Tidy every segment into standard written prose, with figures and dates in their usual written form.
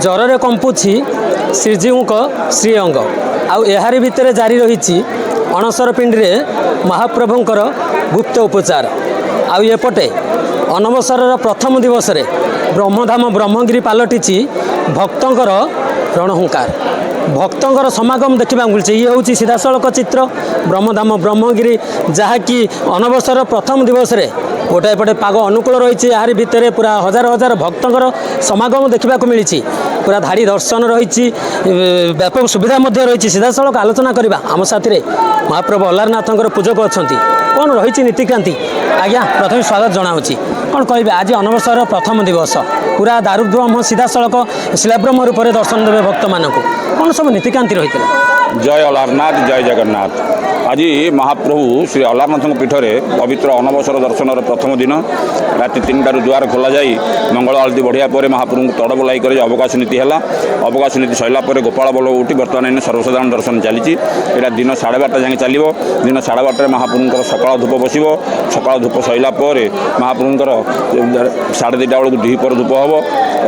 ଜ୍ୱରରେ କମ୍ପୁଛି ଶ୍ରୀଜୀଉଙ୍କ ଶ୍ରୀଅଙ୍ଗ। ଆଉ ଏହାରି ଭିତରେ ଜାରି ରହିଛି ଅଣସର ପିଣ୍ଡିରେ ମହାପ୍ରଭୁଙ୍କର ଗୁପ୍ତ ଉପଚାର। ଆଉ ଏପଟେ ଅନବସରର ପ୍ରଥମ ଦିବସରେ ବ୍ରହ୍ମଧାମ ବ୍ରହ୍ମଗିରି ପାଲଟିଛି ଭକ୍ତଙ୍କର ରଣହୁଙ୍କାର। ଭକ୍ତଙ୍କର ସମାଗମ ଦେଖିବାକୁ ମିଳିଛି। ଇଏ ହେଉଛି ସିଧାସଳଖ ଚିତ୍ର ବ୍ରହ୍ମଧାମ ବ୍ରହ୍ମଗିରି, ଯାହାକି ଅନବସର ପ୍ରଥମ ଦିବସରେ ଗୋଟାଏ ପଟେ ପାଗ ଅନୁକୂଳ ରହିଛି। ଏହାରି ଭିତରେ ପୁରା ହଜାର ହଜାର ଭକ୍ତଙ୍କର ସମାଗମ ଦେଖିବାକୁ ମିଳିଛି। ପୁରା ଧାଡ଼ି ଦର୍ଶନ ରହିଛି, ବ୍ୟାପକ ସୁବିଧା ମଧ୍ୟ ରହିଛି। ସିଧାସଳଖ ଆଲୋଚନା କରିବା ଆମ ସାଥିରେ ମହାପ୍ରଭୁ ଅଲାରନାଥଙ୍କର ପୂଜକ ଅଛନ୍ତି। କ'ଣ ରହିଛି ନୀତିକ୍ରାନ୍ତି? ଆଜ୍ଞା, ପ୍ରଥମେ ସ୍ୱାଗତ ଜଣାଉଛି। କ'ଣ କହିବେ, ଆଜି ଅନବସରର ପ୍ରଥମ ଦିବସ, ପୁରା ଦାରୁବ୍ରହ୍ମ ସିଧାସଳଖ ଶିଳାବ୍ରହ୍ମ ରୂପରେ ଦର୍ଶନ ଦେବେ ଭକ୍ତମାନଙ୍କୁ। କ'ଣ ସବୁ ନୀତିକ୍ରାନ୍ତି ରହିଥିଲା? ଜୟ ଅଲାରନାଥ, ଜୟ ଜଗନ୍ନାଥ। ଆଜି ମହାପ୍ରଭୁ ଶ୍ରୀ ଅଲାରନାଥଙ୍କ ପୀଠରେ ପବିତ୍ର ଅନବସର ଦର୍ଶନର ପ୍ରଥମ ଦିନ। ରାତି 3ଟାରୁ ଦୁଆର ଖୋଲାଯାଇ ମଙ୍ଗଳ ଆଳତି ବଢ଼ିବା ପରେ ମହାପ୍ରଭୁଙ୍କୁ ତଡ଼ ବୋଲାଇ କରି ଅବକାଶ ନୀତି ହେଲା। ଅବକାଶ ନୀତି ସରିଲା ପରେ ଗୋପାଳ ବଲ୍ଲଭ ଉଠି ବର୍ତ୍ତମାନ ଏଇନେ ସର୍ବସାଧାରଣ ଦର୍ଶନ ଚାଲିଛି। ଏଇଟା ଦିନ 12:30 ଯାଏଁ ଚାଲିବ। ଦିନ 12:30ରେ ମହାପ୍ରଭୁଙ୍କର ସକାଳ ଧୂପ ବସିବ। ସକାଳ ଧୂପ ସରିଲା ପରେ ମହାପ୍ରଭୁଙ୍କର 2:30 ବେଳକୁ ଦ୍ୱିପହର ଧୂପ ହେବ।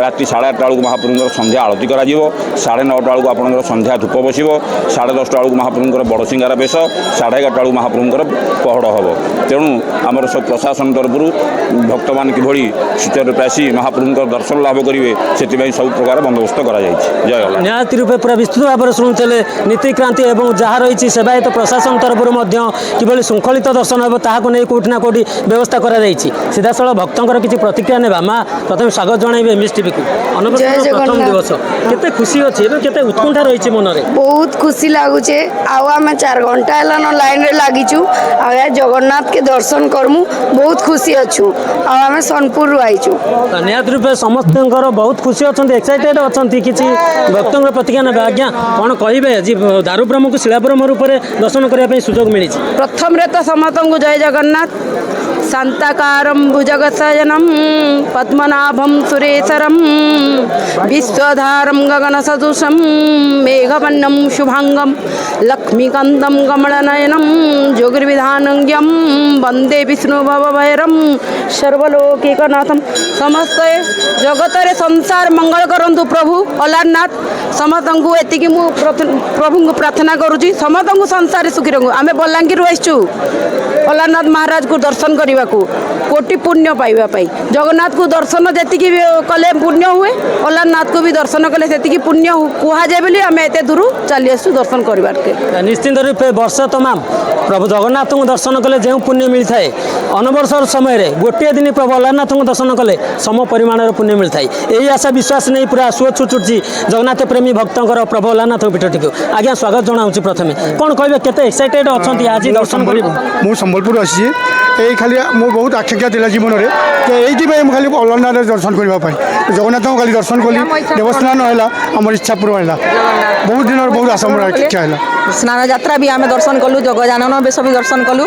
ରାତି 8:30 ବେଳକୁ ମହାପ୍ରଭୁଙ୍କର ସନ୍ଧ୍ୟା ଆଳତି କରାଯିବ। 9:30 ବେଳକୁ ଆପଣଙ୍କର ସନ୍ଧ୍ୟା ଧୂପ ବସିବ। 10:30 ବେଳକୁ ମହାପ୍ରଭୁଙ୍କର ବଡ଼ ସିଙ୍ଗାର ବେଶ। 11:30 ବେଳକୁ ମହାପ୍ରଭୁଙ୍କର ପହଡ଼ ହେବ। ତେଣୁ ଆମର ସବୁ ପ୍ରଶାସନ ତରଫରୁ ଭକ୍ତମାନେ କିଭଳି ସୁଚାରୁରୂପେ ଆସି ମହାପ୍ରଭୁଙ୍କର ଦର୍ଶନ ଲାଭ କରିବେ, ସେଥିପାଇଁ ସବୁ ପ୍ରକାର ବନ୍ଦୋବସ୍ତ କରାଯାଇଛି। ଜୟ ଅଲାରନାଥ। ନିହାତି ରୂପେ ପୁରା ବିସ୍ତୃତ ଭାବରେ ଶୁଣୁଥିଲେ ନୀତିକ୍ରାନ୍ତି ଏବଂ ଯାହା ରହିଛି ସେବାୟତ ପ୍ରଶାସନ ତରଫରୁ ମଧ୍ୟ କିଭଳି ଶୃଙ୍ଖଳିତ ଦର୍ଶନ ହେବ ତାହାକୁ ନେଇ କେଉଁଠି ନା କେଉଁଠି ବ୍ୟବସ୍ଥା କରାଯାଇଛି। ସିଧାସଳଖ ଭକ୍ତଙ୍କର କିଛି ପ୍ରତିକ୍ରିୟା ନେବା। ମା, ପ୍ରଥମେ ସ୍ୱାଗତ ଜଣାଇବେ ଏମ୍ଏସ୍ ଟିଭିକୁ। ଅନବସରର ପ୍ରଥମ ଦିବସ, କେତେ ଖୁସି ଅଛି ଏବଂ କେତେ ଉତ୍କଣ୍ଠା ରହିଛି ମନରେ? बहुत खुशी लगुचे। आम 4 घंटा है लाइन रे लगिचु। जगन्नाथ के दर्शन करमु, बहुत खुशी अच्छु। आम सोनपुर आईचु। निहाती रूपे समस्त बहुत खुशी अच्छा, एक्साइटेड अच्छा। किसी भक्तों प्रतिज्ञा ने आज्ञा कौन कहे जी दारुब्रह्म को शिलाब्रह्म रूप में दर्शन करने सुजोग मिली? प्रथम रे तो समस्त को जय जगन्नाथ। शांताकारं भुजगशयनं पद्मनाभं सुरेशरं विश्वधारं गगनसदृशं मेघवर्णं शुभांगं लक्ष्मीकान्तं कमलनयनं योगिर्विधानज्ञं वंदे विष्णु भवभैरं सर्वलोकैकनाथं। समस्त जगत रे संसार मंगल करंतु प्रभु अलारनाथ। समस्त को एतिकी मु प्रभु को प्रार्थना करुची, समस्त को संसार सुखी रखु। आमे बलांगीर आइछु अलारनाथ महाराज को दर्शन करने को, कोटि पुण्य पाइबा। जगन्नाथ को दर्शन जी कले पुण्य हुए, अलारनाथ को भी दर्शन कले से पुण्य कहुए बोली आम एत दूर चली आसु दर्शन करवा। निश्चित रूपे वर्ष तमाम प्रभु जगन्नाथ को दर्शन कले जो पुण्य मिलता है, अनवर्षर समय गोटे दिन प्रभु अलारनाथ को दर्शन कले सम परिमाण पुण्य मिलता है। यही आशा विश्वास नहीं पूरा सुख छुटुची जगन्नाथ प्रेमी भक्तर प्रभु अलारनाथ पीठटी को। आज्ञा स्वागत जनाऊँ। प्रथमे कौन कहे केते एक्साइटेड अच्छा आज दर्शन कर? मु संबलपुर आसी यही खाली मो बहुत आकांक्षा था जीवन में, तो ये खाली अलारनाथ दर्शन करने जगन्नाथ को खाली दर्शन कली। देवस्थान है आम इच्छा पूर्ण है। बहुत दिन बहुत आशा मोर इच्छा है। स्नान यात्रा भी आम दर्शन कलु, जगजानन बेश भी दर्शन कलु,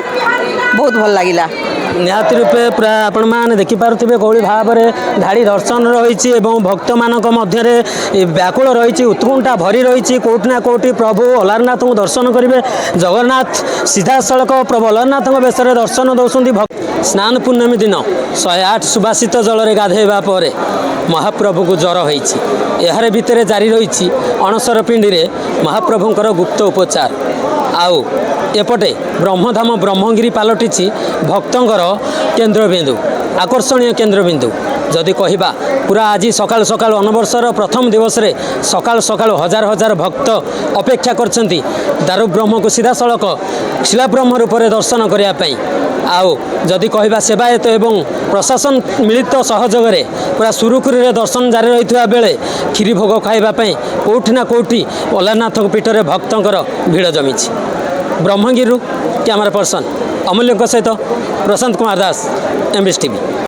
बहुत भल लगिला। निहाती रूपे पूरा आपण मैंने देखिपे कौली भाव में धाड़ी दर्शन रही भक्त मान मध्य व्याकुल रही, उत्कंठा भरी रही। कौटिना कौटि प्रभु अलारनाथ को दर्शन करेंगे। जगन्नाथ सीधासलख प्रभु अलारनाथ बेश दर्शन दौरान स्नान पूर्णमी दिन 108 सुबासित जल गाधेवा पर महाप्रभु को ज्वर होती। यार भितर जारी रही अणसर पिंडी में महाप्रभुंर गुप्त उपचार। आउ एपटे ब्रह्मधाम ब्रह्मगिरी पालटिछि भक्तंकर केन्द्रबिंदु, आकर्षणीय केन्द्रबिंदु। जदि कहिबा पूरा आज सकाल सकाल अनवर्षर प्रथम दिवस रे सकाल सकाल हजार हजार भक्त अपेक्षा करछंती दारुब्रह्म को सीधासलख शिलाब्रह्म रूप में दर्शन करने। आउ जदि कहिबा सेवायत एवं प्रशासन मिलित सहयोग रे पूरा सुरुखुरी दर्शन जारी रही बेले क्षीरी भोग खाइबापी कौटि ना कौटि अलारनाथ पीठ में भक्तंकर भिड़ जमी। ब्रह्मगिरी कैमरा पर्सन अमूल्य सहित प्रशांत कुमार दास, एमबीएस टीवी।